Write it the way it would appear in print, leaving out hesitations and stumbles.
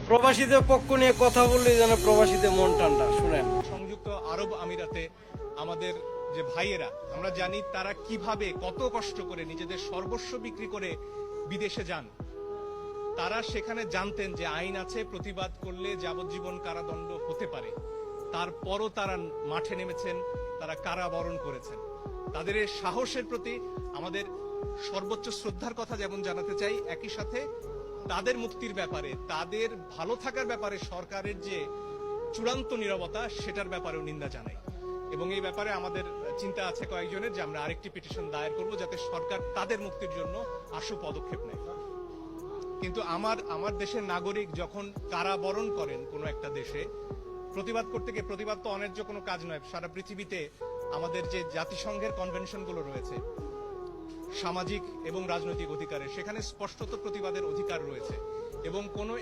প্রবাসীদের পক্ষ নিয়ে কথা বললে যেন প্রবাসীদের মন ঠান্ডা। শুনেন, সংযুক্ত আরব আমিরাতে আমাদের যে ভাইয়েরা, আমরা জানি তারা কিভাবে কত কষ্ট করে নিজেদের সর্বস্ব বিক্রি করে বিদেশে যান। তারা সেখানে জানতেন যে আইন আছে, প্রতিবাদ করলে যাবজ্জীবন কারাদণ্ড হতে পারে, তারপরও তারা মাঠে নেমেছেন, তারা কারাবরণ করেছেন। তাদের এই সাহসের প্রতি আমাদের সর্বোচ্চ শ্রদ্ধার কথা যেমন জানাতে চাই, একই সাথে তাদের মুক্তির ব্যাপারে, তাদের ভালো থাকার ব্যাপারে সরকারের যে চূড়ান্ত নীরবতা, সেটার ব্যাপারেও নিন্দা জানাই। এবং এই ব্যাপারে আমাদের চিন্তা আছে কয়েকজনের, যে আমরা আরেকটি পিটিশন দায়ের করব যাতে সরকার তাদের মুক্তির জন্য আশু পদক্ষেপ নেয়। কিন্তু আমার দেশের নাগরিক যখন কারাবরণ করেন কোনো একটা দেশে, প্রতিবাদ করতে গিয়ে, প্রতিবাদ তো অন্যায্য কোনো কাজ নয়, সারা পৃথিবীতে আমাদের যে জাতিসংঘের কনভেনশনগুলো রয়েছে সামাজিক এবং রাজনৈতিক অধিকারের, সেখানে স্পষ্টত প্রতিবাদের অধিকার রয়েছে। এবং কোনো